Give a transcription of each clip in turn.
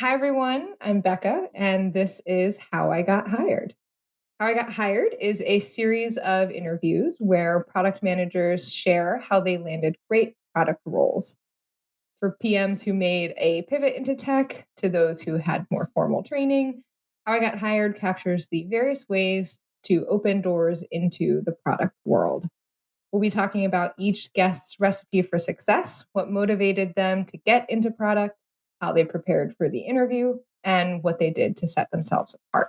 Hi, everyone. I'm Becca, and this is How I Got Hired. How I Got Hired is a series of interviews where product managers share how they landed great product roles. For PMs who made a pivot into tech to those who had more formal training, How I Got Hired captures the various ways to open doors into the product world. We'll be talking about each guest's recipe for success, what motivated them to get into product, how they prepared for the interview, and what they did to set themselves apart.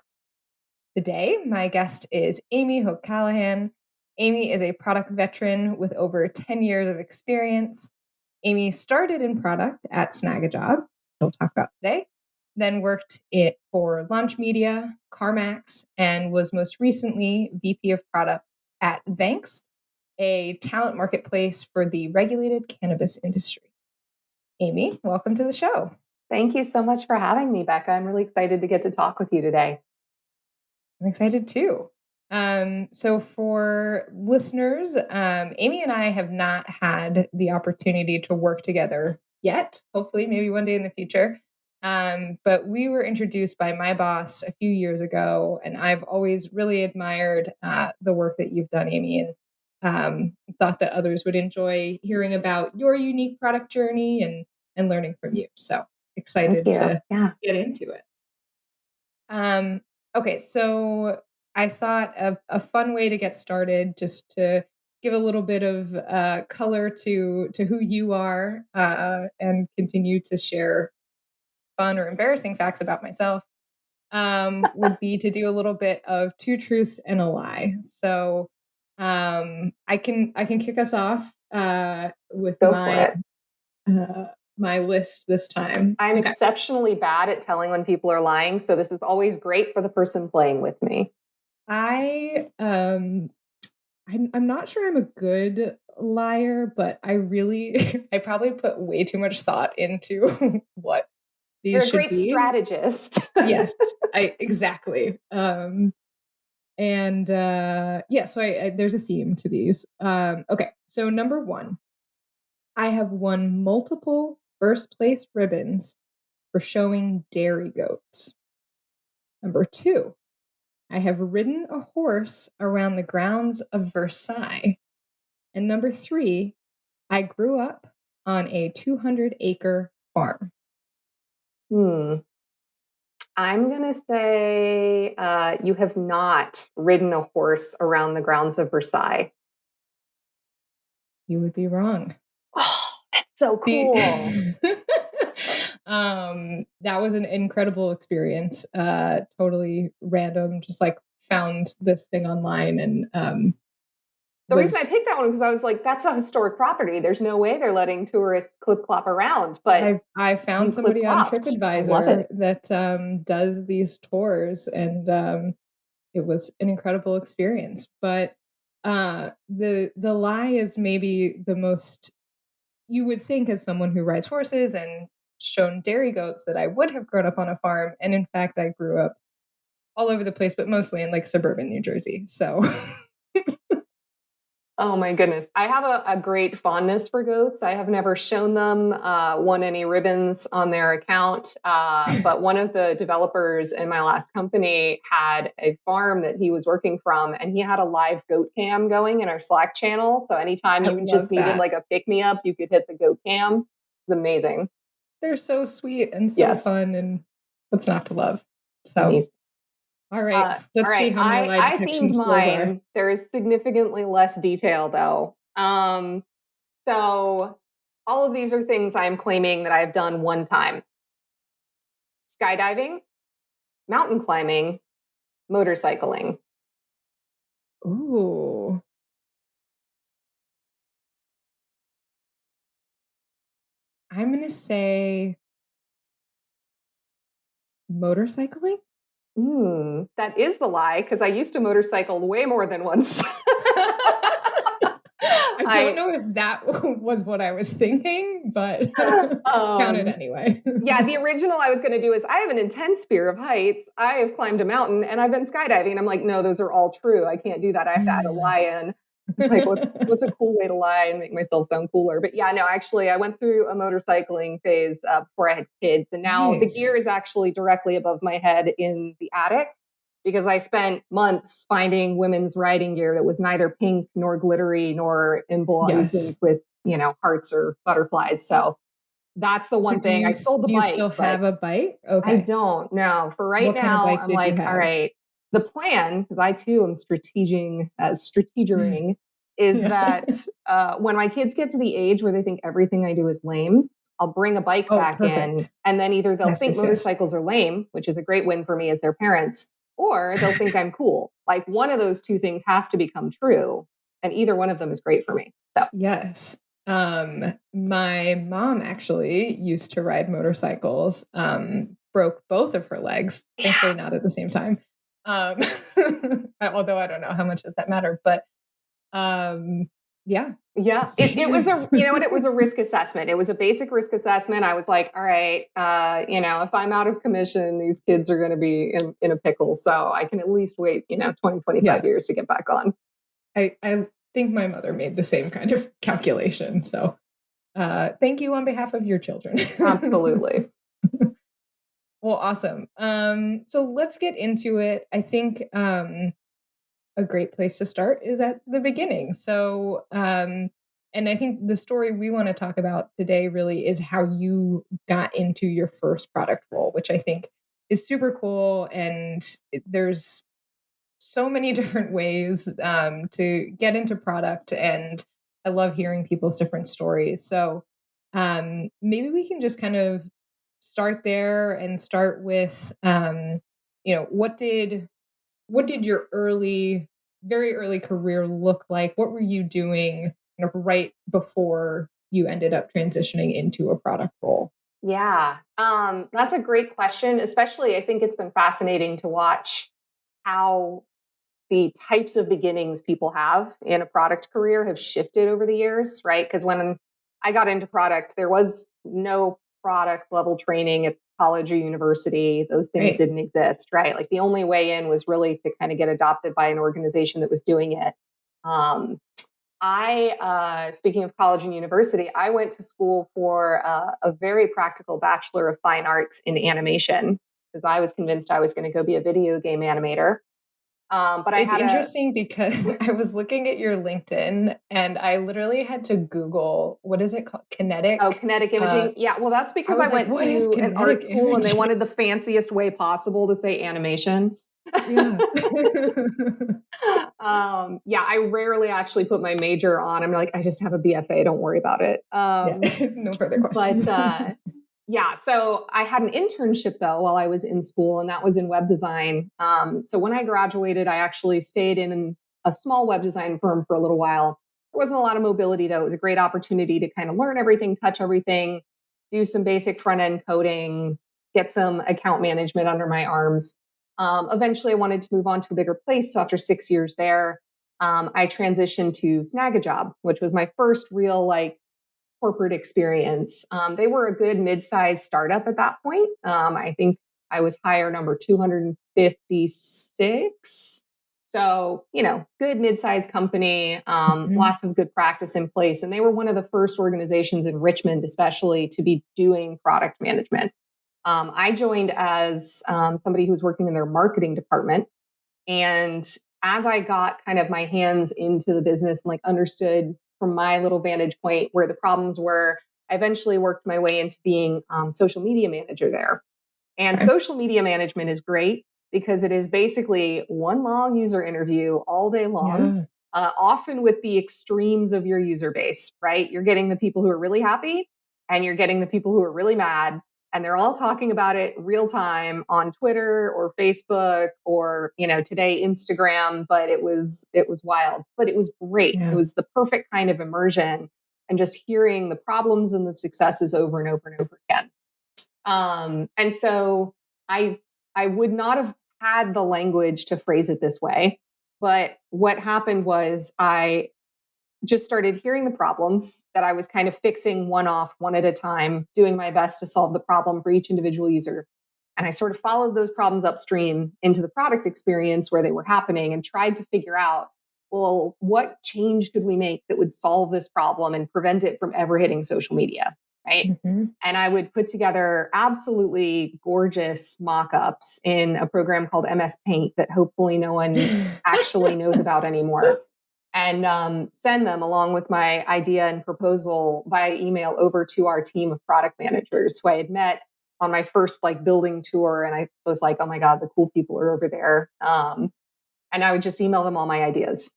Today, my guest is Amy Hoke Callahan. Amy is a product veteran with over 10 years of experience. Amy started in product at Snag a Job, we'll talk about today, then worked it for Launch Media, CarMax, and was most recently VP of product at Vanks, a talent marketplace for the regulated cannabis industry. Amy, welcome to the show. Thank you so much for having me, Becca. I'm really excited to get to talk with you today. I'm excited too. So for listeners, Amy and I have not had the opportunity to work together yet. Hopefully, maybe one day in the future. But we were introduced by my boss a few years ago, and I've always really admired the work that you've done, Amy, and thought that others would enjoy hearing about your unique product journey and learning from you. So excited to get into it. Okay, so I thought a fun way to get started, just to give a little bit of color to who you are and continue to share fun or embarrassing facts about myself, would be to do a little bit of two truths and a lie. So I can kick us off with my list this time. I'm exceptionally bad at telling when people are lying, so this is always great for the person playing with me. I'm not sure I'm a good liar, but I probably put way too much thought into what these should be. You're a great strategist. Yes, exactly. So there's a theme to these. Okay, so number one, I have won multiple first place ribbons for showing dairy goats. Number two, I have ridden a horse around the grounds of Versailles. And number three, I grew up on a 200-acre farm. I'm going to say you have not ridden a horse around the grounds of Versailles. You would be wrong. Oh, that's so cool. That was an incredible experience. Totally random, just like found this thing online and the reason I picked that one because I was like, that's a historic property. There's no way they're letting tourists clip-clop around. But I found somebody on TripAdvisor that does these tours, and it was an incredible experience. But the lie is maybe the most you would think as someone who rides horses and shown dairy goats that I would have grown up on a farm. And in fact, I grew up all over the place, but mostly in like suburban New Jersey. So oh my goodness. I have a great fondness for goats. I have never shown them, won any ribbons on their account. But one of the developers in my last company had a farm that he was working from, and he had a live goat cam going in our Slack channel. So anytime you just needed like a pick-me-up, you could hit the goat cam. It's amazing. They're so sweet and so fun, and what's not to love? So amazing. All right. Let's see how my lie detection skills are. There is significantly less detail, though. So all of these are things I'm claiming that I've done one time. Skydiving, mountain climbing, motorcycling. Ooh. I'm going to say motorcycling. That is the lie, because I used to motorcycle way more than once. I don't know if that was what I was thinking, but count it anyway. Yeah, the original I was going to do is I have an intense fear of heights. I have climbed a mountain and I've been skydiving. And I'm like, no, those are all true. I can't do that. I have to add a lie in. It's like, what's a cool way to lie and make myself sound cooler? But yeah, no, actually, I went through a motorcycling phase before I had kids. And now the gear Nice. is actually directly above my head in the attic because I spent months finding women's riding gear that was neither pink nor glittery nor emblazoned Yes. with, hearts or butterflies. So that's the So one thing. I sold the do you bike, still but have a bike? I Okay. don't know. For right What kind of now, bike I'm did you like, all have? right, the plan, because I too am strategering, is Yeah. that when my kids get to the age where they think everything I do is lame, I'll bring a bike Oh, back in, perfect. and then either they'll Yes, think yes, yes. motorcycles are lame, which is a great win for me as their parents, or they'll think I'm cool. Like one of those two things has to become true, and either one of them is great for me. So, Yes. My mom actually used to ride motorcycles, broke both of her legs, thankfully yeah. not at the same time. Um, although I don't know how much does that matter, but um, yeah, Yeah, it's it was dangerous. it was a risk assessment. It was a basic risk assessment. I was like, all right, if I'm out of commission, these kids are going to be in a pickle. So I can at least wait, 20, 25 Yeah, years to get back on. I think my mother made the same kind of calculation. So thank you on behalf of your children. Absolutely. Well, awesome. So let's get into it. I think a great place to start is at the beginning. So, and I think the story we want to talk about today really is how you got into your first product role, which I think is super cool. And there's so many different ways to get into product. And I love hearing people's different stories. So, maybe we can just kind of start there and start with, what did your very early career look like? What were you doing kind of right before you ended up transitioning into a product role? Yeah, that's a great question. Especially, I think it's been fascinating to watch how the types of beginnings people have in a product career have shifted over the years, right? Because when I got into product, there was no product level training at college or university. Those things Right. didn't exist, right? Like the only way in was really to kind of get adopted by an organization that was doing it. Um, Speaking of college and university, I went to school for a very practical Bachelor of Fine Arts in animation because I was convinced I was going to go be a video game animator. But I It's had a interesting because I was looking at your LinkedIn and I literally had to Google, what is it called? Oh, Kinetic. kinetic imaging. Yeah, well, that's I because I was like, went what is to an art kinetic school and they imaging? wanted the fanciest way possible to say animation. Yeah. Yeah, I rarely actually put my major on. I'm like, I just have a BFA. Don't worry about it. Yeah. No further questions. But Yeah, so I had an internship though while I was in school, and that was in web design. So when I graduated, I actually stayed in a small web design firm for a little while. There wasn't a lot of mobility though. It was a great opportunity to kind of learn everything, touch everything, do some basic front end coding, get some account management under my arms. Eventually, I wanted to move on to a bigger place. So after 6 years there, I transitioned to Snag a Job, which was my first real corporate experience. They were a good mid-sized startup at that point. I think I was hire number 256. So, good mid-sized company, Mhm. lots of good practice in place. And they were one of the first organizations in Richmond, especially to be doing product management. I joined as somebody who was working in their marketing department. And as I got kind of my hands into the business and understood from my little vantage point where the problems were, I eventually worked my way into being social media manager there. And Okay. social media management is great because it is basically one long user interview all day long, Yeah. often with the extremes of your user base, right? You're getting the people who are really happy and you're getting the people who are really mad. And they're all talking about it real time on Twitter or Facebook or, today Instagram, but it was wild, but it was great. It Yeah. was the perfect kind of immersion and just hearing the problems and the successes over and over and over again. And so I I would not have had the language to phrase it this way, but what happened was I just started hearing the problems that I was kind of fixing one off, one at a time, doing my best to solve the problem for each individual user. And I sort of followed those problems upstream into the product experience where they were happening and tried to figure out well, what change could we make that would solve this problem and prevent it from ever hitting social media? Right. Mm-hmm. And I would put together absolutely gorgeous mock-ups in a program called MS Paint that hopefully no one actually knows about anymore, and send them along with my idea and proposal via email over to our team of product managers who I had met on my first like building tour. And I was like, oh my God, the cool people are over there. And I would just email them all my ideas.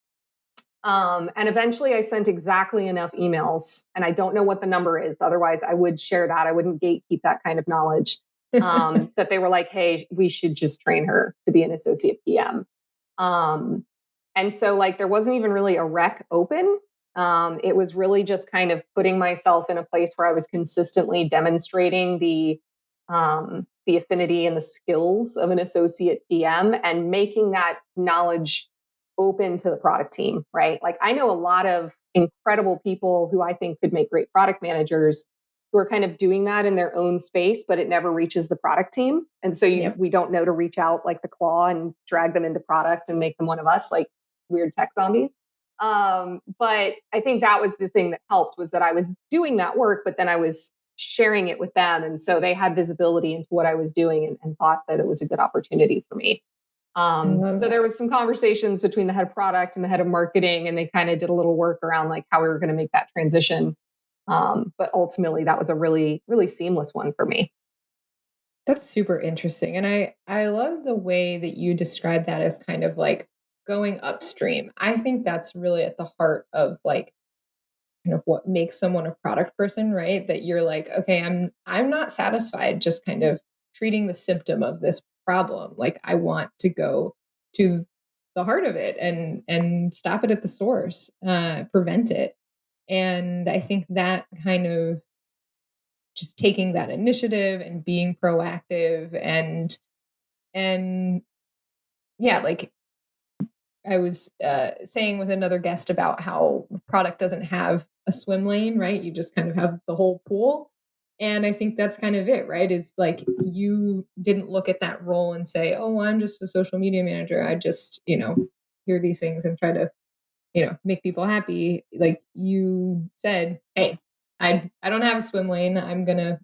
And eventually I sent exactly enough emails, and I don't know what the number is. Otherwise, I would share that. I wouldn't gatekeep that kind of knowledge. That they were like, hey, we should just train her to be an associate PM. Um, and so, like, there wasn't even really a rec open. It was really just kind of putting myself in a place where I was consistently demonstrating the affinity and the skills of an associate PM and making that knowledge open to the product team, right? Like I know a lot of incredible people who I think could make great product managers who are kind of doing that in their own space, but it never reaches the product team. And so Yep. we don't know to reach out like the claw and drag them into product and make them one of us, like weird tech zombies. But I think that was the thing that helped, was that I was doing that work, but then I was sharing it with them. And so they had visibility into what I was doing, and thought that it was a good opportunity for me. I love So that. there was some conversations between the head of product and the head of marketing, and they kind of did a little work around like how we were going to make that transition. But ultimately, that was a really, really seamless one for me. That's super interesting. And I love the way that you describe that as kind of like going upstream. I think that's really at the heart of like kind of what makes someone a product person, right? That you're like, okay, I'm not satisfied just kind of treating the symptom of this problem. Like I want to go to the heart of it and stop it at the source, prevent it. And I think that kind of just taking that initiative and being proactive and yeah, like I was saying with another guest about how product doesn't have a swim lane, right? You just kind of have the whole pool. And I think that's kind of it, right? Is like you didn't look at that role and say, oh, I'm just a social media manager. I just, hear these things and try to, make people happy. Like you said, hey, I don't have a swim lane. I'm going to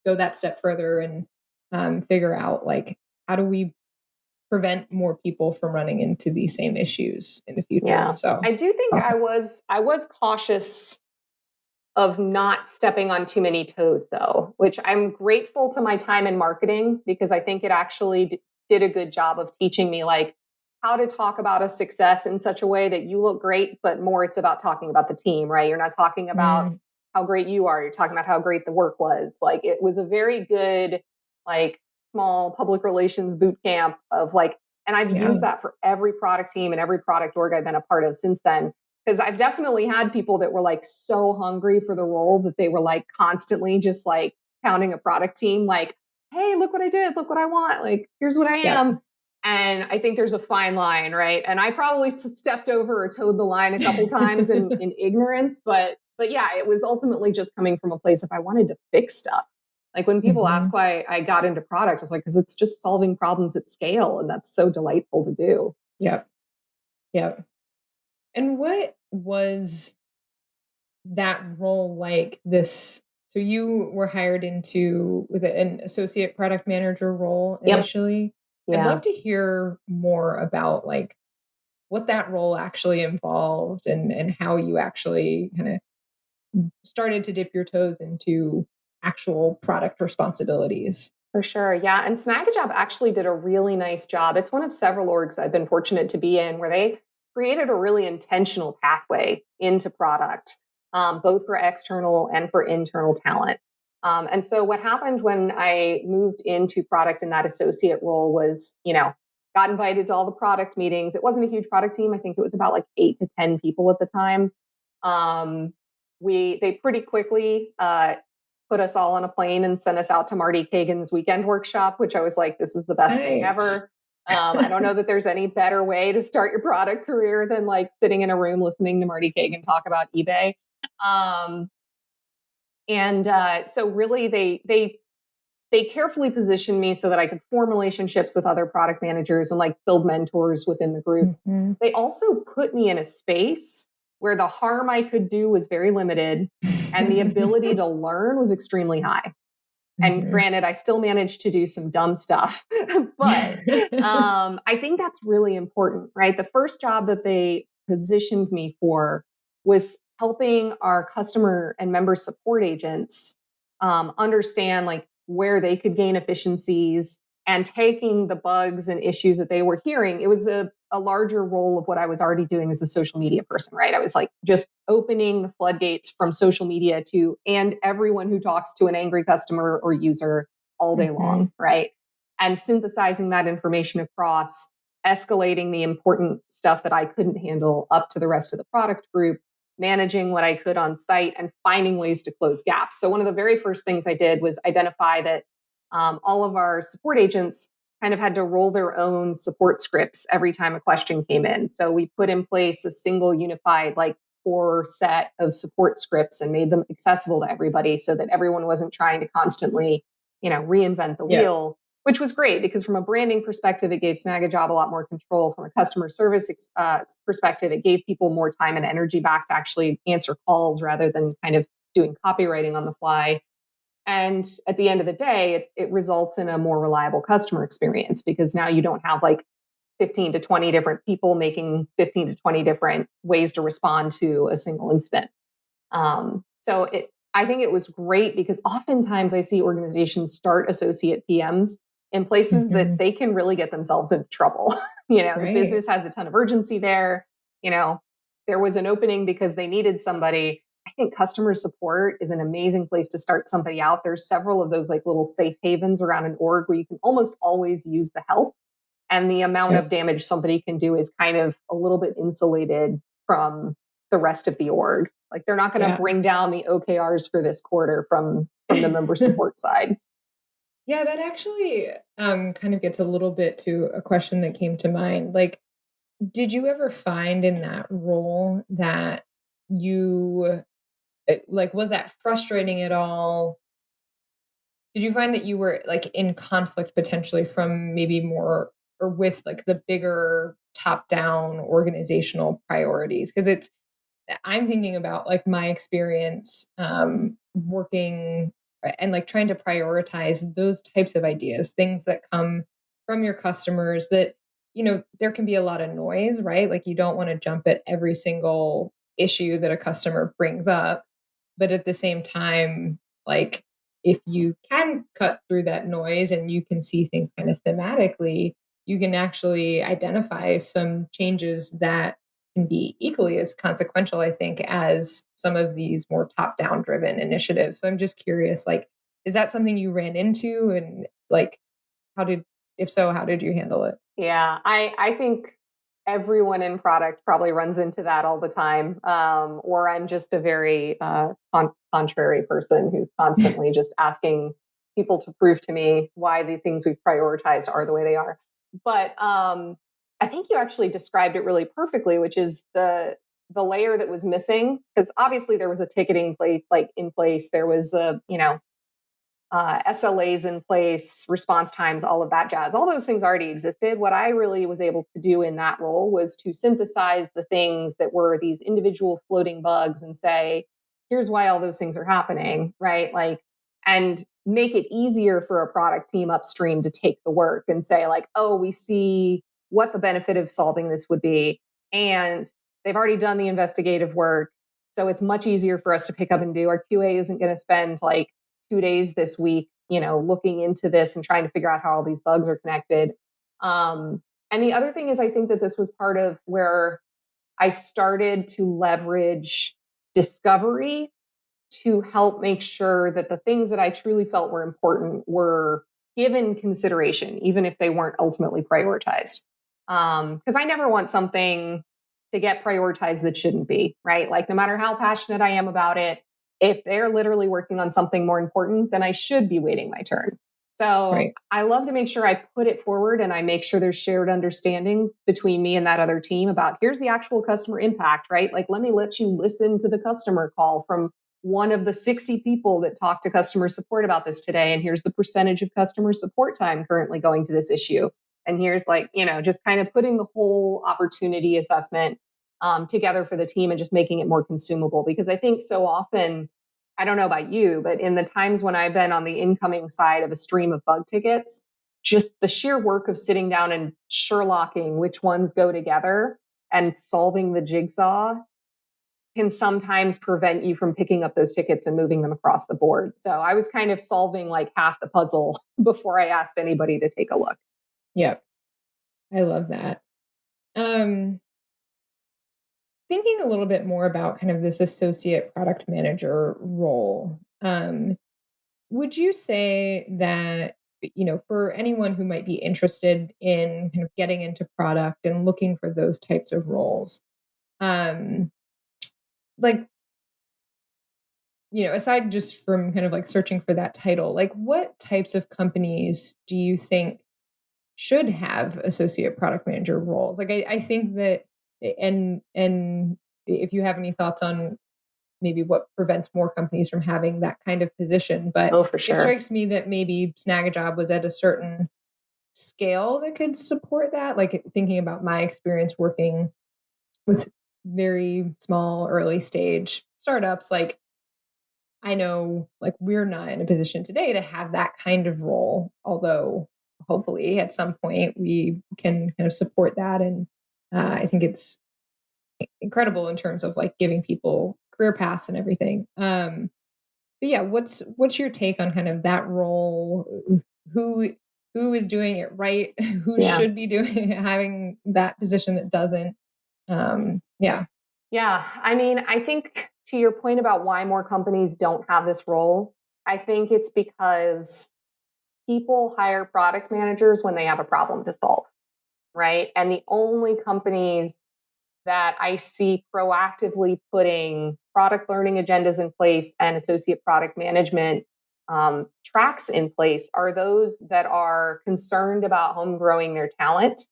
go that step further and figure out like, how do we prevent more people from running into these same issues in the future. Yeah, So I do think awesome. I was cautious of not stepping on too many toes, though, which I'm grateful to my time in marketing, because I think it actually did a good job of teaching me like how to talk about a success in such a way that you look great, but more it's about talking about the team, right? You're not talking about Mm, how great you are. You're talking about how great the work was. Like it was a very good, like small public relations boot camp of like, and I've yeah. used that for every product team and every product org I've been a part of since then, because I've definitely had people that were like so hungry for the role that they were like constantly just like pounding a product team, like, hey, look what I did, look what I want, like, here's what I Yep. am. And I think there's a fine line, right? And I probably stepped over or towed the line a couple times in ignorance, but yeah, it was ultimately just coming from a place if I wanted to fix stuff. Like when people Mhm. ask why I got into product, it's like, because it's just solving problems at scale. And that's so delightful to do. Yep. Yep. And what was that role like this? So you were hired into, was it an associate product manager role Yep. initially? I'd Yeah. love to hear more about like what that role actually involved and how you actually kind of started to dip your toes into actual product responsibilities. For sure. Yeah. And Snagajob actually did a really nice job. It's one of several orgs I've been fortunate to be in where they created a really intentional pathway into product, both for external and for internal talent. And so what happened when I moved into product in that associate role was, got invited to all the product meetings. It wasn't a huge product team. I think it was about like 8 to 10 people at the time. Um, they pretty quickly put us all on a plane and sent us out to Marty Kagan's weekend workshop, which I was like, this is the best thing Nice. ever. I don't know that there's any better way to start your product career than like sitting in a room listening to Marty Kagan talk about eBay. And so really they they carefully positioned me so that I could form relationships with other product managers and like build mentors within the group. Mm-hmm. They also put me in a space where the harm I could do was very limited and the ability to learn was extremely high. And Mm-hmm. granted, I still managed to do some dumb stuff, but I think that's really important, right? The first job that they positioned me for was helping our customer and member support agents understand like where they could gain efficiencies and taking the bugs and issues that they were hearing. It was a larger role of what I was already doing as a social media person, right? I was like just opening the floodgates from social media to, and everyone who talks to an angry customer or user all day Mm-hmm. long, right? And synthesizing that information across, escalating the important stuff that I couldn't handle up to the rest of the product group, managing what I could on site, and finding ways to close gaps. So, one of the very first things I did was identify that all of our support agents kind of had to roll their own support scripts every time a question came in. So, we put in place a single unified, like, core set of support scripts and made them accessible to everybody so that everyone wasn't trying to constantly, reinvent the Yeah. wheel, which was great because from a branding perspective, it gave Snagajob a lot more control. From a customer service perspective, it gave people more time and energy back to actually answer calls rather than kind of doing copywriting on the fly. And at the end of the day, it results in a more reliable customer experience because now you don't have like 15 to 20 different people making 15 to 20 different ways to respond to a single incident. I think it was great because oftentimes I see organizations start associate PMs in places Mm-hmm. that they can really get themselves into trouble. The Right. business has a ton of urgency there. You know, there was an opening because they needed somebody. I think customer support is an amazing place to start somebody out. There's several of those like little safe havens around an org where you can almost always use the help. And the amount Yep. of damage somebody can do is kind of a little bit insulated from the rest of the org. Like they're not going to Yeah. bring down the OKRs for this quarter from the member support side. Yeah, that actually kind of gets a little bit to a question that came to mind. Like, did you ever find in that role that you like was that frustrating at all? Did you find that you were like in conflict potentially from maybe more or with like the bigger top down organizational priorities? Because I'm thinking about like my experience working and like trying to prioritize those types of ideas, things that come from your customers that, there can be a lot of noise, right? Like you don't want to jump at every single issue that a customer brings up. But at the same time, like if you can cut through that noise and you can see things kind of thematically, you can actually identify some changes that can be equally as consequential, I think, as some of these more top down driven initiatives. So I'm just curious, like, is that something you ran into? And like, if so, how did you handle it? Yeah, I think everyone in product probably runs into that all the time. Or I'm just a very contrary person who's constantly just asking people to prove to me why the things we've prioritized are the way they are. But I think you actually described it really perfectly, which is the layer that was missing because obviously there was a ticketing place like in place. There was a SLAs in place, response times, all of that jazz. All those things already existed. What I really was able to do in that role was to synthesize the things that were these individual floating bugs and say, here's why all those things are happening, right? Like, and make it easier for a product team upstream to take the work and say, like, oh, we see what the benefit of solving this would be. And they've already done the investigative work. So it's much easier for us to pick up and do. Our QA isn't going to spend like 2 days this week, looking into this and trying to figure out how all these bugs are connected. And the other thing is, I think that this was part of where I started to leverage discovery to help make sure that the things that I truly felt were important were given consideration, even if they weren't ultimately prioritized. Because I never want something to get prioritized that shouldn't be, right? Like, no matter how passionate I am about it, if they're literally working on something more important, then I should be waiting my turn. So Right. I love to make sure I put it forward and I make sure there's shared understanding between me and that other team about here's the actual customer impact, right? Like, let you listen to the customer call from one of the 60 people that talked to customer support about this today. And here's the percentage of customer support time currently going to this issue. And here's just kind of putting the whole opportunity assessment together for the team and just making it more consumable. Because I think so often, I don't know about you, but in the times when I've been on the incoming side of a stream of bug tickets, just the sheer work of sitting down and Sherlocking which ones go together and solving the jigsaw can sometimes prevent you from picking up those tickets and moving them across the board. So I was kind of solving like half the puzzle before I asked anybody to take a look. Yep. I love that. Thinking a little bit more about kind of this associate product manager role, would you say that, for anyone who might be interested in kind of getting into product and looking for those types of roles, um, like, aside just from kind of like searching for that title, like what types of companies do you think should have associate product manager roles? Like, I think that, and if you have any thoughts on maybe what prevents more companies from having that kind of position, but Oh, for it sure. strikes me that maybe Snag a Job was at a certain scale that could support that. Like thinking about my experience working with very small early stage startups, like I know like we're not in a position today to have that kind of role, although hopefully at some point we can kind of support that. And I think it's incredible in terms of like giving people career paths and everything. But yeah, what's your take on kind of that role? Who who is doing it right? Who Yeah. should be doing having that position that doesn't? Yeah. Yeah. I mean, I think to your point about why more companies don't have this role, I think it's because people hire product managers when they have a problem to solve, right? And the only companies that I see proactively putting product learning agendas in place and associate product management tracks in place are those that are concerned about home growing their talent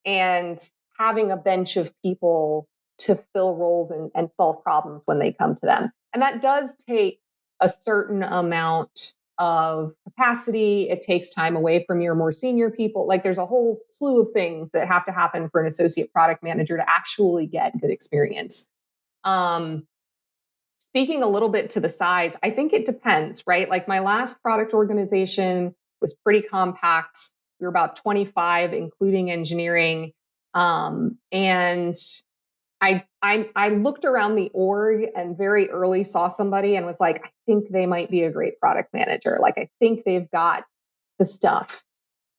and having a bench of people to fill roles and solve problems when they come to them. And that does take a certain amount of capacity. It takes time away from your more senior people. Like there's a whole slew of things that have to happen for an associate product manager to actually get good experience. Um, Speaking a little bit to the size, I think it depends, right? Like my last product organization was pretty compact. We were about 25, including engineering. And I looked around the org and very early saw somebody and was like, I think they might be a great product manager. Like I think they've got the stuff.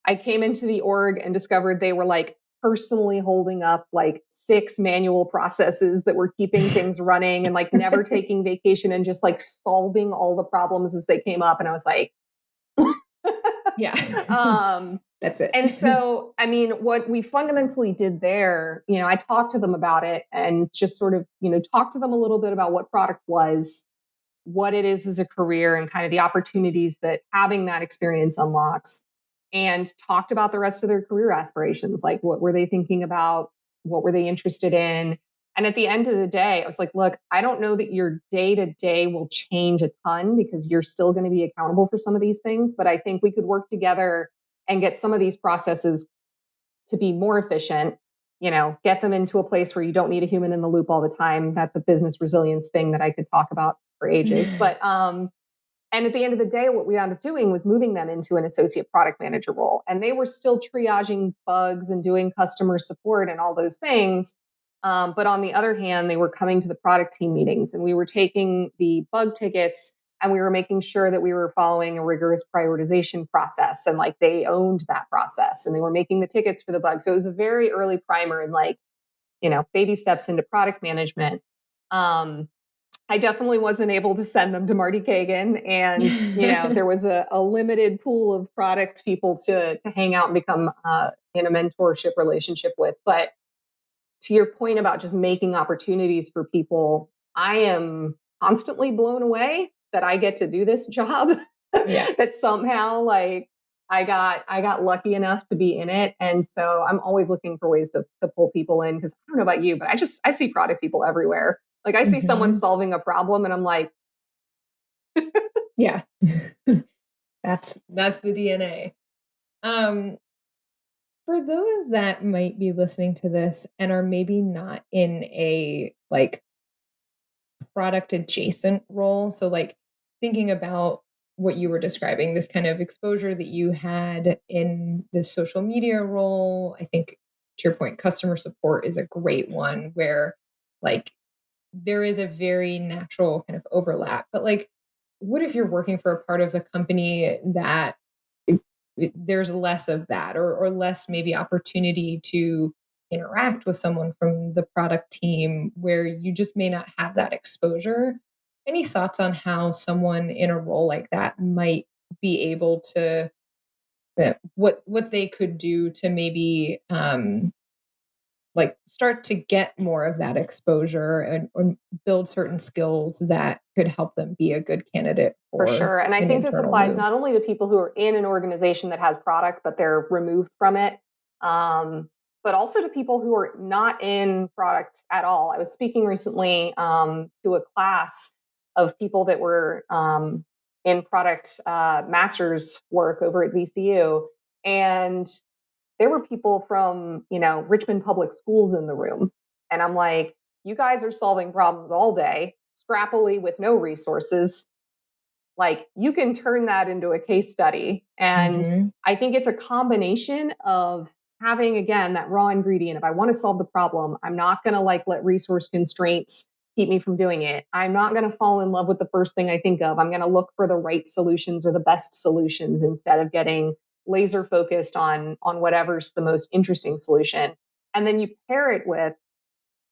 I came into the org and discovered they were like personally holding up like 6 manual processes that were keeping things running and like never taking vacation and just like solving all the problems as they came up. And I was like, Yeah. That's it. and so, I mean, what we fundamentally did there, I talked to them about it and just sort of, talked to them a little bit about what product was, what it is as a career, and kind of the opportunities that having that experience unlocks, and talked about the rest of their career aspirations. Like, what were they thinking about? What were they interested in? And at the end of the day, I was like, look, I don't know that your day to day will change a ton because you're still going to be accountable for some of these things. But I think we could work together and get some of these processes to be more efficient, get them into a place where you don't need a human in the loop all the time. That's a business resilience thing that I could talk about for ages. But and at the end of the day, what we wound up doing was moving them into an associate product manager role. And they were still triaging bugs and doing customer support and all those things. But on the other hand, they were coming to the product team meetings and we were taking the bug tickets and we were making sure that we were following a rigorous prioritization process. And like they owned that process and they were making the tickets for the bugs. So it was a very early primer and like, baby steps into product management. I definitely wasn't able to send them to Marty Kagan. And, there was a limited pool of product people to hang out and become in a mentorship relationship with. But to your point about just making opportunities for people, I am constantly blown away that I get to do this job. Yeah. That somehow like I got lucky enough to be in it. And so I'm always looking for ways to pull people in because I don't know about you, but I see product people everywhere. Like I see someone solving a problem and I'm like, Yeah. That's the DNA. Um, for those that might be listening to this and are maybe not in a like product adjacent role, so like thinking about what you were describing, this kind of exposure that you had in this social media role, I think to your point, customer support is a great one where like there is a very natural kind of overlap. But like, what if you're working for a part of the company that there's less of that, or less maybe opportunity to interact with someone from the product team where you just may not have that exposure? Any thoughts on how someone in a role like that might be able to what they could do to maybe like start to get more of that exposure and or build certain skills that could help them be a good candidate For for sure. And I an think this internal applies move? not only to people who are in an organization that has product, but they're removed from it, um, but also to people who are not in product at all. I was speaking recently to a class of people that were in product master's work over at VCU. And there were people from, Richmond Public Schools in the room. And I'm like, you guys are solving problems all day, scrappily with no resources. Like, you can turn that into a case study. And Mhm. I think it's a combination of having, again, that raw ingredient. If I want to solve the problem, I'm not going to like let resource constraints keep me from doing it. I'm not going to fall in love with the first thing I think of. I'm going to look for the right solutions or the best solutions instead of getting laser focused on whatever's the most interesting solution. And then you pair it with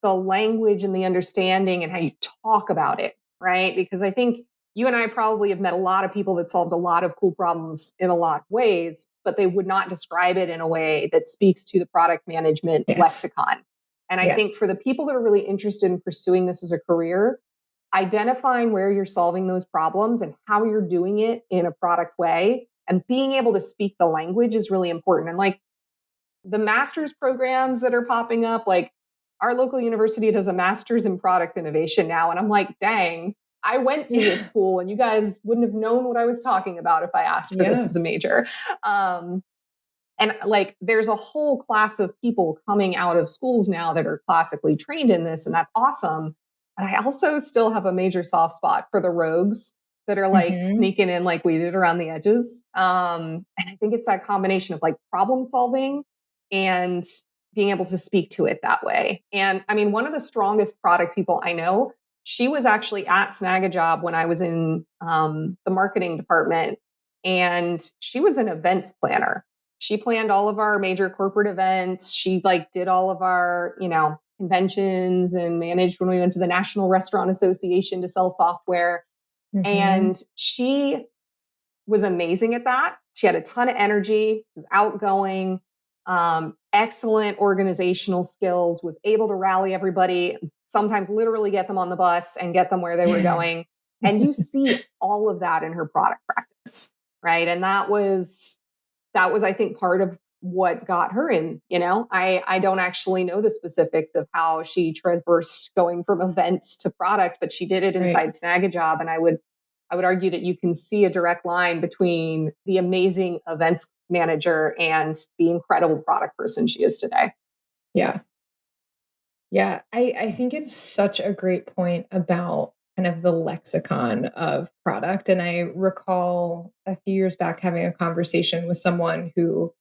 the language and the understanding and how you talk about it, right? Because I think you and I probably have met a lot of people that solved a lot of cool problems in a lot of ways, but they would not describe it in a way that speaks to the product management Yes. lexicon. And I Yes. think for the people that are really interested in pursuing this as a career, identifying where you're solving those problems and how you're doing it in a product way and being able to speak the language is really important. And like the master's programs that are popping up, like our local university does a master's in product innovation now. And I'm like, dang, I went to this Yeah. school and you guys wouldn't have known what I was talking about if I asked for this as a Yes. major. Um, and like there's a whole class of people coming out of schools now that are classically trained in this, and that's awesome. But I also still have a major soft spot for the rogues that are like Mhm. sneaking in like we did around the edges. And I think it's that combination of like problem solving and being able to speak to it that way. And I mean, one of the strongest product people I know, she was actually at Snag a Job when I was in the marketing department, and she was an events planner. She planned all of our major corporate events. She like did all of our, conventions and managed when we went to the National Restaurant Association to sell software. Mhm. And she was amazing at that. She had a ton of energy, was outgoing, excellent organizational skills, was able to rally everybody, sometimes literally get them on the bus and get them where they were going. And you see all of that in her product practice, right? And that was I think part of what got her in. I don't actually know the specifics of how she traversed going from events to product, but she did it Right. inside Snag a Job. And I would argue that you can see a direct line between the amazing events manager and the incredible product person she is today. Yeah. Yeah. I think it's such a great point about kind of the lexicon of product. And I recall a few years back having a conversation with someone who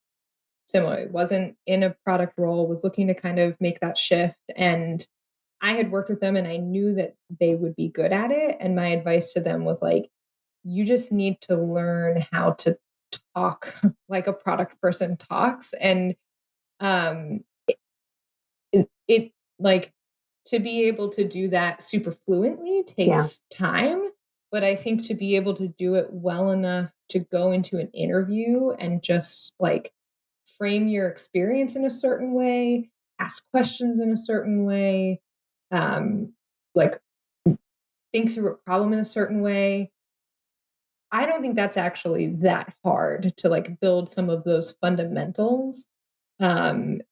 similarly wasn't in a product role, was looking to kind of make that shift. And I had worked with them and I knew that they would be good at it. And my advice to them was like, you just need to learn how to talk like a product person talks. And um it like to be able to do that super fluently Yeah. takes time, but I think to be able to do it well enough to go into an interview and just like frame your experience in a certain way, ask questions in a certain way, like think through a problem in a certain way. I don't think that's actually that hard to like build some of those fundamentals. And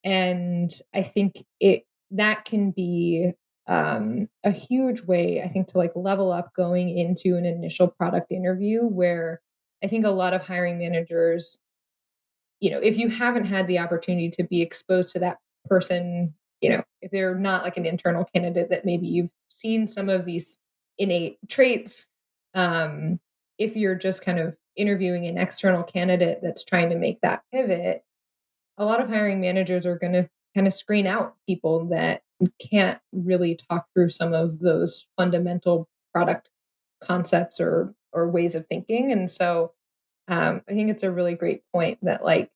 I think it that can be a huge way, I think, to like level up going into an initial product interview, where I think a lot of hiring managers, if you haven't had the opportunity to be exposed to that person, if they're not like an internal candidate, that maybe you've seen some of these innate traits. Um, if you're just kind of interviewing an external candidate that's trying to make that pivot, a lot of hiring managers are going to kind of screen out people that can't really talk through some of those fundamental product concepts or ways of thinking. And so I think it's a really great point that like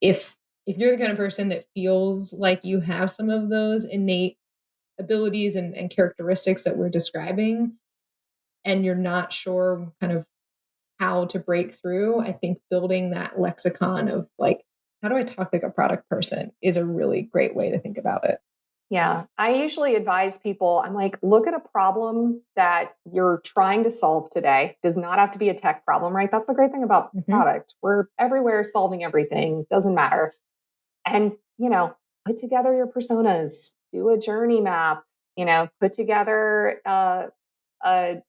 if you're the kind of person that feels like you have some of those innate abilities and characteristics that we're describing, and you're not sure kind of how to break through, I think building that lexicon of like, how do I talk like a product person is a really great way to think about it. Yeah. I usually advise people, I'm like, look at a problem that you're trying to solve today. Does not have to be a tech problem, right? That's the great thing about Hmm. product. We're everywhere solving everything, doesn't matter. And, put together your personas, do a journey map, put together a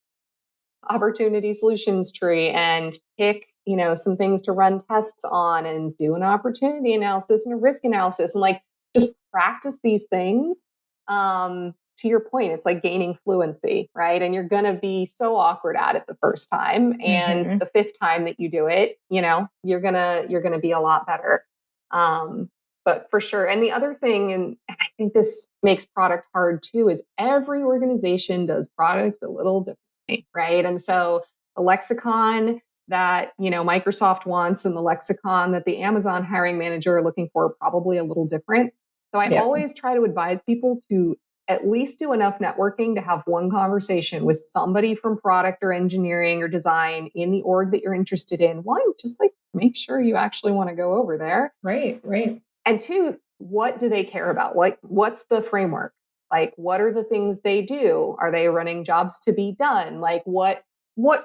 opportunity solutions tree and pick some things to run tests on and do an opportunity analysis and a risk analysis and like just practice these things. To your point, it's like gaining fluency, right? And you're going to be so awkward at it the first time, and Hmm. the fifth time that you do it, you're going to be a lot better. Um, but for sure, and the other thing, and I think this makes product hard too, is every organization does product a little different, right? And so the lexicon that Microsoft wants and the lexicon that the Amazon hiring manager are looking for are probably a little different. So I Yeah. always try to advise people to at least do enough networking to have one conversation with somebody from product or engineering or design in the org that you're interested in. One, just like make sure you actually want to go over there. Right. Right. And two, what do they care about? What's the framework? Like, what are the things they do? Are they running jobs to be done? Like, what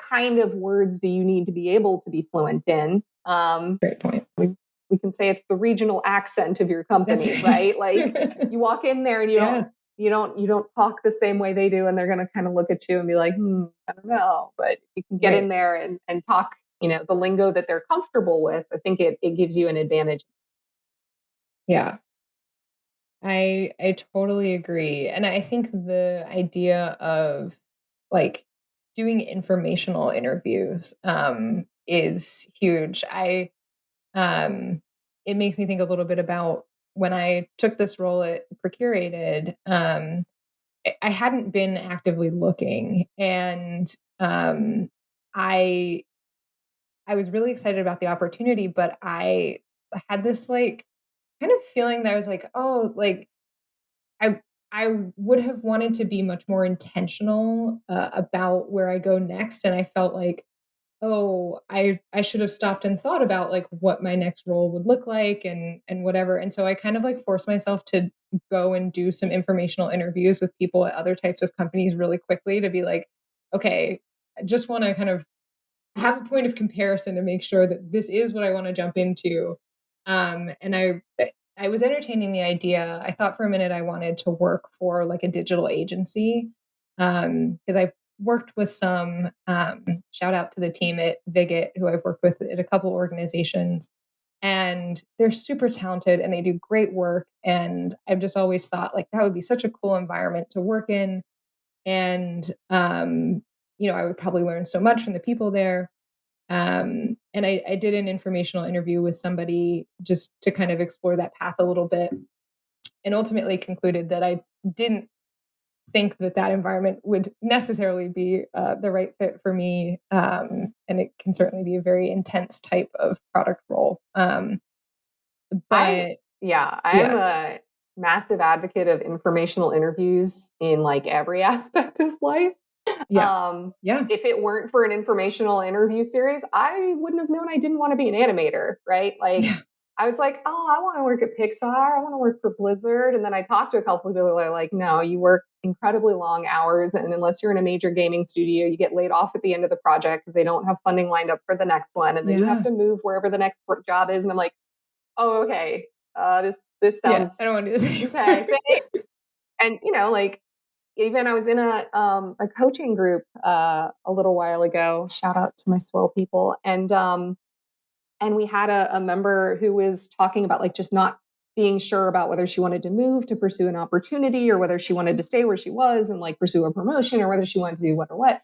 kind of words do you need to be able to be fluent in? Great point. We can say it's the regional accent of your That's company, right. right? Like, you walk in there and Yeah. you don't talk the same way they do, and they're going to kind of look at you and be like, I don't know. But you can get in Right. there and talk, the lingo that they're comfortable with. I think it gives you an advantage. Yeah. I totally agree. And I think the idea of like doing informational interviews is huge. I it makes me think a little bit about when I took this role at Procurated. I hadn't been actively looking, and um I I was really excited about the opportunity, but I had this like kind of feeling that I was like, oh, like I I would have wanted to be much more intentional, about where I go next, and I felt like, "Oh, I should have stopped and thought about, like, what my next role would look like and whatever," and so I kind of, like, forced myself to go and do some informational interviews with people at other types of companies really quickly to be like, "Okay, I just wanna kind of have a point of comparison to make sure that this is what I want to jump into." And I was entertaining the idea. I thought for a minute I wanted to work for like a digital agency, because I've worked with some. Shout out to the team at Viget, who I've worked with at a couple organizations, and they're super talented and they do great work. And I've just always thought like that would be such a cool environment to work in, and I would probably learn so much from the people there. And I did an informational interview with somebody just to kind of explore that path a little bit, and ultimately concluded that I didn't think that that environment would necessarily be the right fit for me. And it can certainly be a very intense type of product role. I But Yeah, I'm yeah, a massive advocate of informational interviews in like every aspect of life. yeah, Um, yeah, if it weren't for an informational interview series, I wouldn't have known I didn't want to be an animator, right? Like yeah, I was like, oh, I want to work at Pixar, I want to work for Blizzard. And then I talked to a couple of people who are like, no, you work incredibly long hours. And unless you're in a major gaming studio, you get laid off at the end of the project because they don't have funding lined up for the next one. And then you have yeah, to move wherever the next job is. And I'm like, oh, okay. This yeah. I sounds don't want to do this okay. anymore. And like even I was in a coaching group a little while ago. Shout out to my swell people, and we had a member who was talking about like just not being sure about whether she wanted to move to pursue an opportunity or whether she wanted to stay where she was and like pursue a promotion or whether she wanted to do what or what.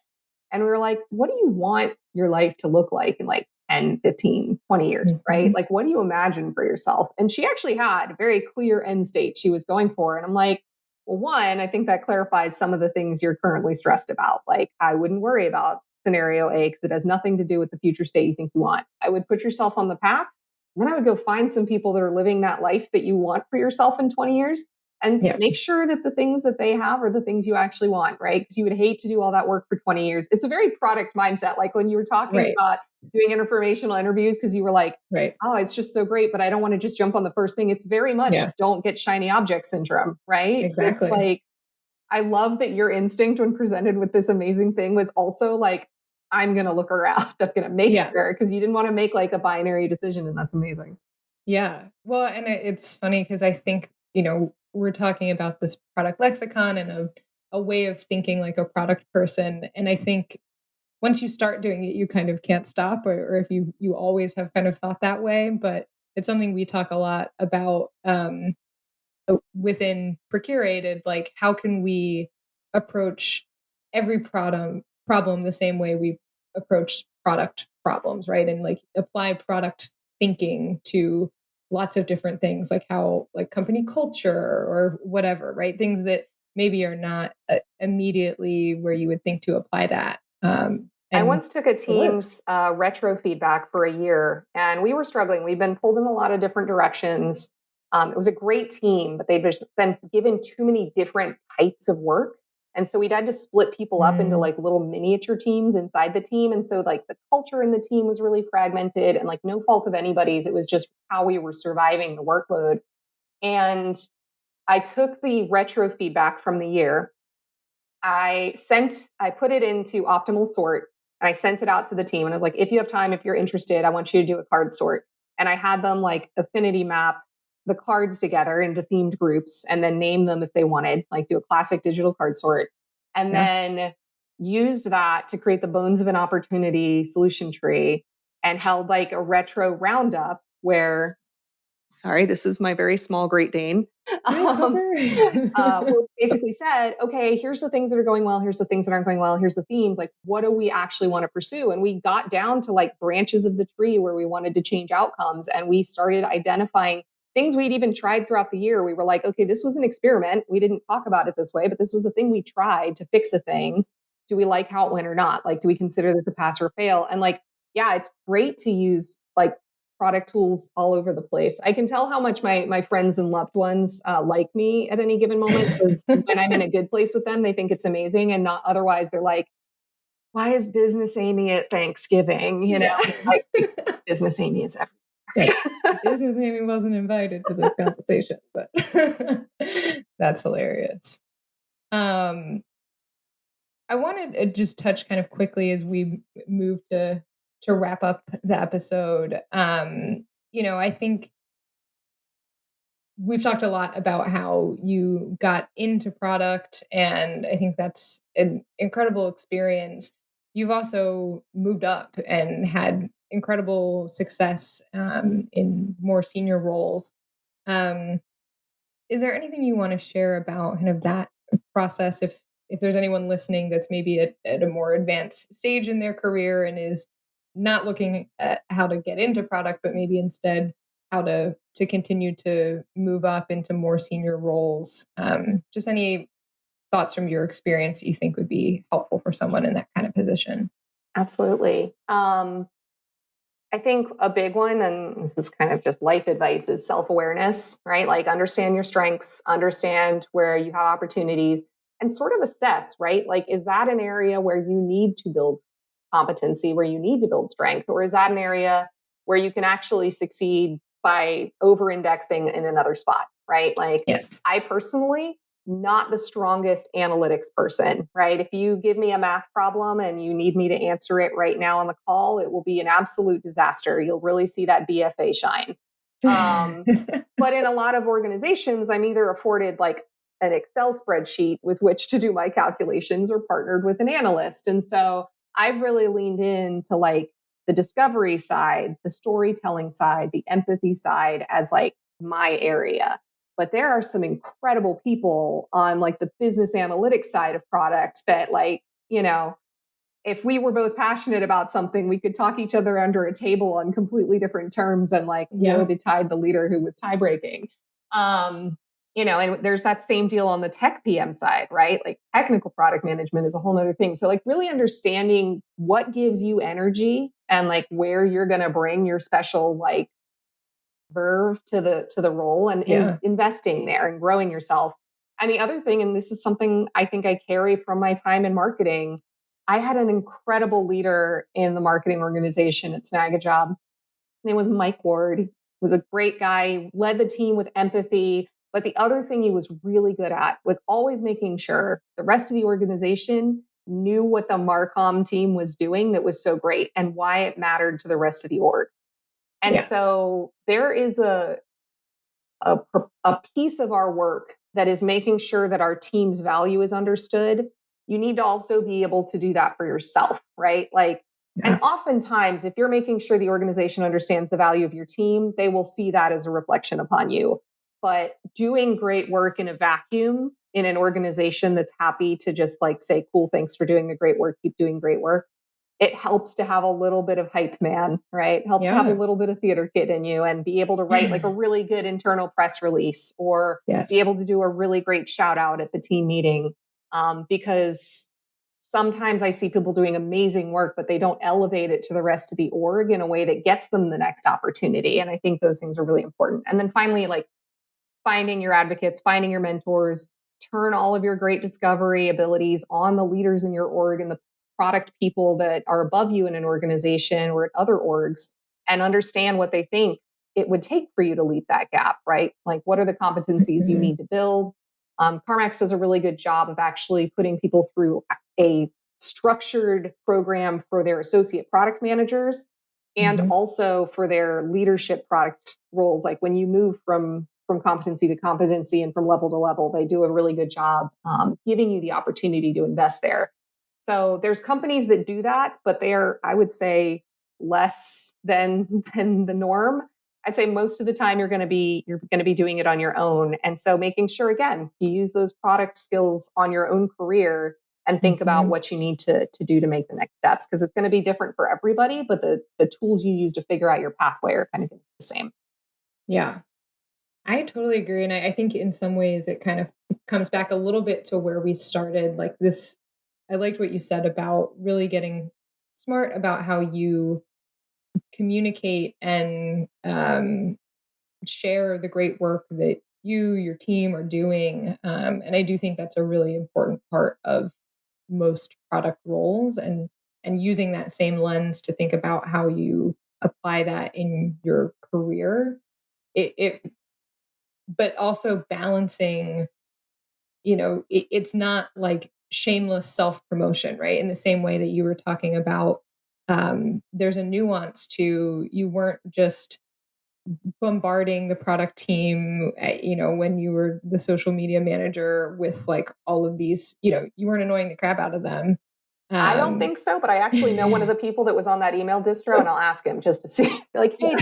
And we were like, what do you want your life to look like in like 10, 15, 20 years, right? Mhm. Like, what do you imagine for yourself? And she actually had a very clear end state she was going for. And I'm like, well, one, I think that clarifies some of the things you're currently stressed about. Like, I wouldn't worry about scenario A because it has nothing to do with the future state you think you want. I would put yourself on the path. And then I would go find some people that are living that life that you want for yourself in 20 years and Yeah. make sure that the things that they have are the things you actually want, right? Because you would hate to do all that work for 20 years. It's a very product mindset. Like when you were talking Right. about doing informational interviews, because you were like, Right. oh, it's just so great, but I don't want to just jump on the first thing. It's very much Yeah. don't get shiny object syndrome, right? It's Exactly. like, I love that your instinct when presented with this amazing thing was also like, I'm going to look around. I'm going to make Yeah. sure because you didn't want to make like a binary decision. And that's amazing. Yeah. Well, and it's funny because I think, we're talking about this product lexicon and a way of thinking like a product person. And I think once you start doing it, you kind of can't stop, or if you always have kind of thought that way. But it's something we talk a lot about within Procurated, like how can we approach every problem the same way we approach product problems, right? And like apply product thinking to lots of different things, like how like company culture or whatever, right? Things that maybe are not immediately where you would think to apply that. I And once took a it works. team's retro feedback for a year, and we were struggling. We've been pulled in a lot of different directions. It was a great team, but they've just been given too many different types of work. And so we'd had to split people up into Mm, like little miniature teams inside the team. And so like the culture in the team was really fragmented and like no fault of anybody's. It was just how we were surviving the workload. And I took the retro feedback from the year. I put it into optimal sort and I sent it out to the team. And I was like, if you have time, if you're interested, I want you to do a card sort. And I had them like affinity map the cards together into themed groups and then name them if they wanted, like do a classic digital card sort. And yeah. then used that to create the bones of an opportunity solution tree and held like a retro roundup where, sorry, this is my very small Great Dane. No Um, cover. where we basically said, okay, here's the things that are going well, here's the things that aren't going well, here's the themes. Like, what do we actually want to pursue? And we got down to like branches of the tree where we wanted to change outcomes. And we started identifying things we'd even tried throughout the year. We were like, okay, this was an experiment. We didn't talk about it this way, but this was the thing we tried to fix a thing. Do we like how it went or not? Like, do we consider this a pass or fail? And like, yeah, it's great to use like product tools all over the place. I can tell how much my friends and loved ones like me at any given moment because when I'm in a good place with them, they think it's amazing, and not otherwise. They're like, "Why is Business Amy at Thanksgiving?" You know, Yeah. like Business Amy is Yes. everywhere. Business Amy wasn't invited to this conversation, but that's hilarious. Um, I wanted to just touch kind of quickly as we move to wrap up the episode. I think we've talked a lot about how you got into product, and I think that's an incredible experience. You've also moved up and had incredible success in more senior roles. Um, is there anything you want to share about kind of that process? If there's anyone listening that's maybe at a more advanced stage in their career and is not looking at how to get into product, but maybe instead how to continue to move up into more senior roles. Just any thoughts from your experience that you think would be helpful for someone in that kind of position? Absolutely. I think a big one, and this is kind of just life advice, is self awareness, right? Like understand your strengths, understand where you have opportunities, and sort of assess, right? Like, is that an area where you need to build competency, where you need to build strength? Or is that an area where you can actually succeed by over indexing in another spot, right? Like, Yes. I personally, not the strongest analytics person, right? If you give me a math problem and you need me to answer it right now on the call, it will be an absolute disaster. You'll really see that BFA shine. Um, but in a lot of organizations, I'm either afforded like an Excel spreadsheet with which to do my calculations or partnered with an analyst. And so I've really leaned into like the discovery side, the storytelling side, the empathy side as like my area. But there are some incredible people on like the business analytics side of product that like, if we were both passionate about something, we could talk each other under a table on completely different terms and like woe betide the leader who was tie breaking. And there's that same deal on the tech PM side, right? Like technical product management is a whole nother thing. So like really understanding what gives you energy and like where you're going to bring your special like verve to the role and investing there and growing yourself. And the other thing, and this is something I think I carry from my time in marketing, I had an incredible leader in the marketing organization at Snag a Job. His name was Mike Ward. He was a great guy, led the team with empathy. But the other thing he was really good at was always making sure the rest of the organization knew what the Marcom team was doing that was so great and why it mattered to the rest of the org. And so there is a piece of our work that is making sure that our team's value is understood. You need to also be able to do that for yourself, right? Like, and oftentimes, if you're making sure the organization understands the value of your team, they will see that as a reflection upon you. But doing great work in a vacuum in an organization that's happy to just like say, cool, thanks for doing the great work, keep doing great work, it helps to have a little bit of hype man, right? It helps to have a little bit of theater kid in you and be able to write like a really good internal press release or be able to do a really great shout out at the team meeting. Because sometimes I see people doing amazing work, but they don't elevate it to the rest of the org in a way that gets them the next opportunity. And I think those things are really important. And then finally, like finding your advocates, finding your mentors, turn all of your great discovery abilities on the leaders in your org and the product people that are above you in an organization or at other orgs and understand what they think it would take for you to leap that gap, right? Like, what are the competencies you need to build? CarMax does a really good job of actually putting people through a structured program for their associate product managers and also for their leadership product roles. Like when you move from competency to competency and from level to level, they do a really good job giving you the opportunity to invest there. So there's companies that do that, but they are, I would say, less than the norm. I'd say most of the time you're going to be doing it on your own. And so making sure, again, you use those product skills on your own career and think about what you need to do to make the next steps, because it's going to be different for everybody, but the tools you use to figure out your pathway are kind of the same. Yeah, I totally agree. And I think in some ways it kind of comes back a little bit to where we started. Like this, I liked what you said about really getting smart about how you communicate and share the great work that your team are doing. And I do think that's a really important part of most product roles and using that same lens to think about how you apply that in your career. It but also balancing, it's not like shameless self-promotion, right? In the same way that you were talking about, there's a nuance to, you weren't just bombarding the product team, when you were the social media manager with like all of these, you weren't annoying the crap out of them. I don't think so, but I actually know one of the people that was on that email distro, and I'll ask him just to see. Like, hey,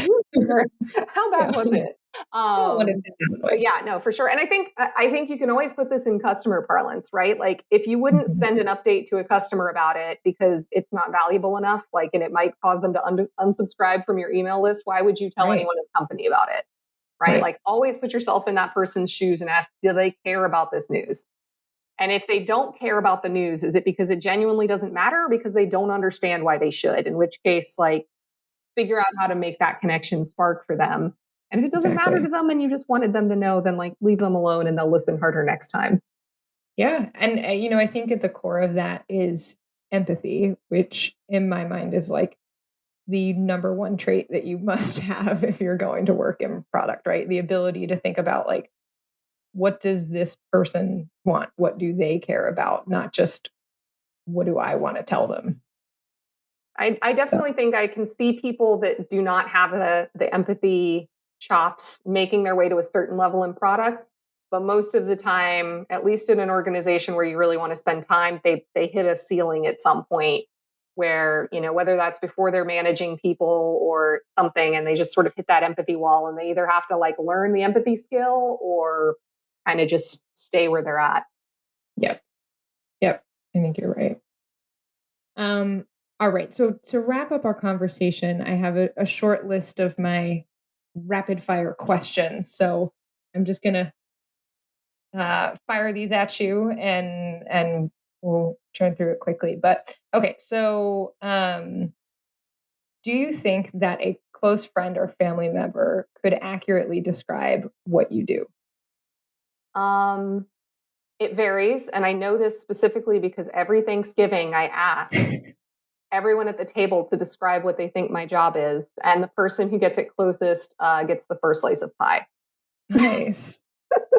how bad was it? But yeah, no, for sure. And I think you can always put this in customer parlance, right? Like, if you wouldn't send an update to a customer about it because it's not valuable enough, like, and it might cause them to unsubscribe from your email list, why would you tell anyone in the company about it? Right? Like, always put yourself in that person's shoes and ask, do they care about this news? And if they don't care about the news, is it because it genuinely doesn't matter or because they don't understand why they should? In which case, like, figure out how to make that connection spark for them. And if it doesn't matter to them and you just wanted them to know, then like leave them alone and they'll listen harder next time. Yeah. And, I think at the core of that is empathy, which in my mind is like the number one trait that you must have if you're going to work in product, right? The ability to think about like, what does this person want? What do they care about? Not just what do I want to tell them? I definitely think I can see people that do not have the empathy chops making their way to a certain level in product. But most of the time, at least in an organization where you really want to spend time, they hit a ceiling at some point where, whether that's before they're managing people or something, and they just sort of hit that empathy wall, and they either have to like learn the empathy skill or kind of just stay where they're at. Yep. Yep. I think you're right. All right. So to wrap up our conversation, I have a short list of my rapid fire questions. So I'm just gonna fire these at you, and we'll turn through it quickly. But okay, so do you think that a close friend or family member could accurately describe what you do? Um, it varies, and I know this specifically because every Thanksgiving I ask everyone at the table to describe what they think my job is, and the person who gets it closest gets the first slice of pie. Nice.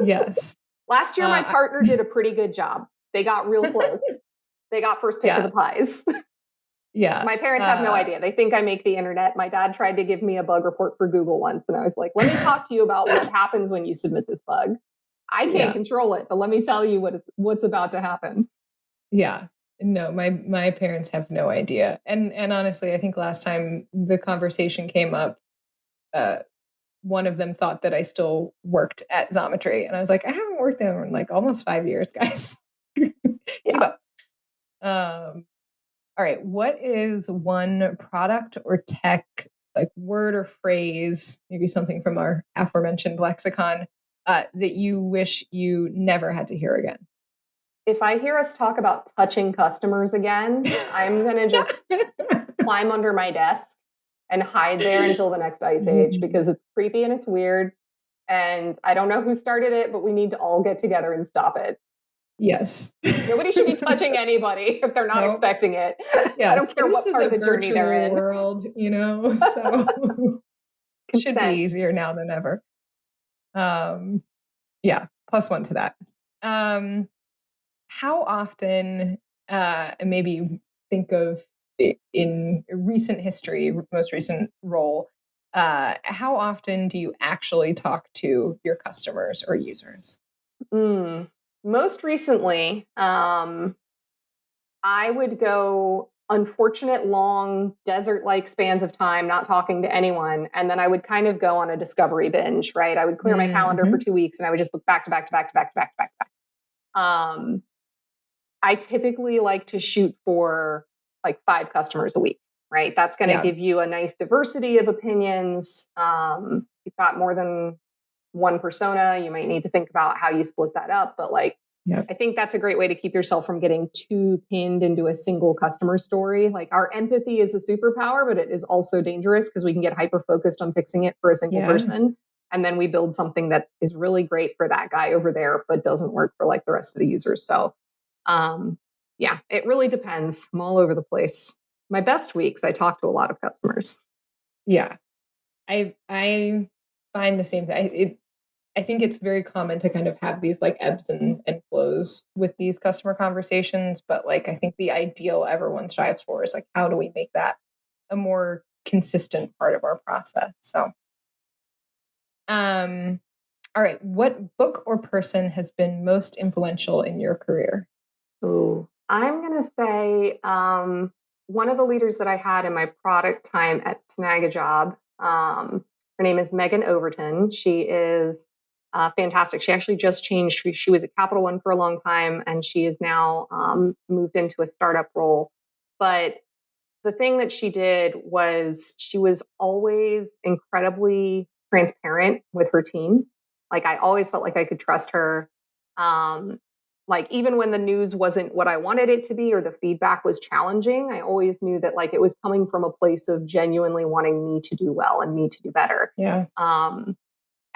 Yes. Last year, my partner did a pretty good job. They got real close. They got first pick of the pies. Yeah. My parents have no idea. They think I make the internet. My dad tried to give me a bug report for Google once, and I was like, let me talk to you about what happens when you submit this bug. I can't control it, but let me tell you what's about to happen. Yeah. No, my parents have no idea. And honestly, I think last time the conversation came up, one of them thought that I still worked at Xometry. And I was like, I haven't worked there in like almost 5 years, guys. Keep up. All right. What is one product or tech, like word or phrase, maybe something from our aforementioned lexicon, that you wish you never had to hear again? If I hear us talk about touching customers again, I'm going to just climb under my desk and hide there until the next ice age, because it's creepy and it's weird. And I don't know who started it, but we need to all get together and stop it. Yes. Nobody should be touching anybody if they're not expecting it. Yes. I don't care what part of the journey they're in. World, so it should be easier now than ever. Yeah, +1 to that. How often, and maybe think of it in recent history, most recent role, how often do you actually talk to your customers or users? Most recently, I would go unfortunate long desert-like spans of time not talking to anyone, and then I would kind of go on a discovery binge, right? I would clear my calendar for 2 weeks, and I would just book back to back to back to back to back to back to back. I typically like to shoot for like 5 customers a week, right? That's going to give you a nice diversity of opinions. You've got more than one persona, you might need to think about how you split that up. But like, I think that's a great way to keep yourself from getting too pinned into a single customer story. Like, our empathy is a superpower, but it is also dangerous because we can get hyper focused on fixing it for a single person. And then we build something that is really great for that guy over there, but doesn't work for like the rest of the users. So yeah, it really depends. I'm all over the place. My best weeks, I talk to a lot of customers. Yeah. I find the same thing. I think it's very common to kind of have these like ebbs and flows with these customer conversations. But like, I think the ideal everyone strives for is like, how do we make that a more consistent part of our process? So, all right. What book or person has been most influential in your career? Oh, I'm going to say one of the leaders that I had in my product time at Snag a Job. Her name is Megan Overton. She is fantastic. She actually just changed. She was at Capital One for a long time, and she is now moved into a startup role. But the thing that she did was she was always incredibly transparent with her team. Like, I always felt like I could trust her. Um, like, even when the news wasn't what I wanted it to be or the feedback was challenging, I always knew that like it was coming from a place of genuinely wanting me to do well and me to do better. Yeah.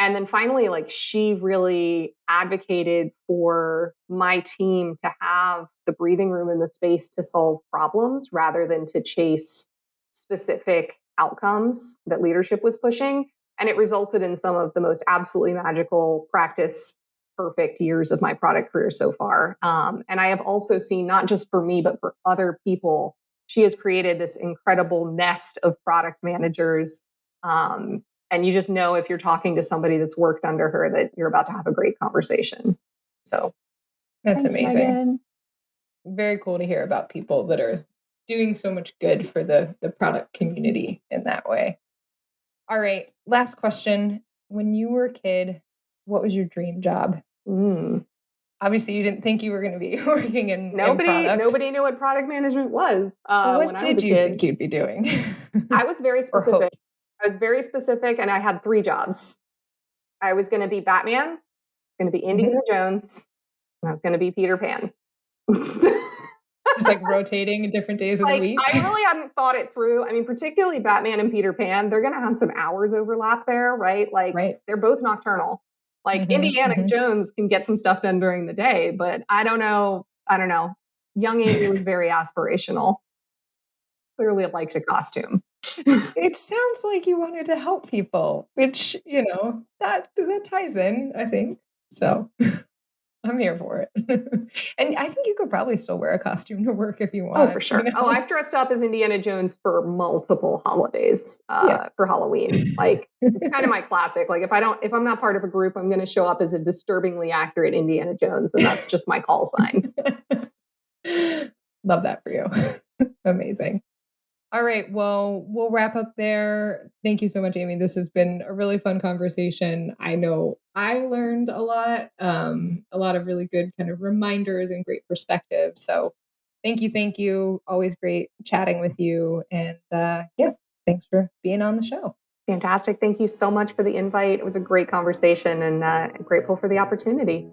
And then finally, like, she really advocated for my team to have the breathing room and the space to solve problems rather than to chase specific outcomes that leadership was pushing. And it resulted in some of the most absolutely magical practice perfect years of my product career so far. And I have also seen, not just for me, but for other people, she has created this incredible nest of product managers And you just know if you're talking to somebody that's worked under her that you're about to have a great conversation. So That's thanks, amazing. Megan. Very cool to hear about people that are doing so much good for the product community in that way. All right, last question. When you were a kid, what was your dream job? Obviously, you didn't think you were going to be working in product. Nobody knew what product management was So what when I was did a you kid. think you'd be doing? I was very Or specific. hoped? I was very specific, and I had 3 jobs. I was going to be Batman, going to be Indiana Jones, and I was going to be Peter Pan. Just like rotating different days of the week. I really hadn't thought it through. I mean, particularly Batman and Peter Pan, they're going to have some hours overlap there, right? Like they're both nocturnal. Like Indiana Jones can get some stuff done during the day, but I don't know. Young Amy was very aspirational. Clearly liked a costume. It sounds like you wanted to help people, which, that ties in, I think. So I'm here for it. And I think you could probably still wear a costume to work if you want. Oh, for sure. Oh, I've dressed up as Indiana Jones for multiple holidays for Halloween. Like it's kind of my classic. Like if I'm not part of a group, I'm going to show up as a disturbingly accurate Indiana Jones, and that's just my call sign. Love that for you. Amazing. All right. Well, we'll wrap up there. Thank you so much, Amy. This has been a really fun conversation. I know I learned a lot of really good kind of reminders and great perspectives. So thank you. Thank you. Always great chatting with you. And thanks for being on the show. Fantastic. Thank you so much for the invite. It was a great conversation and grateful for the opportunity.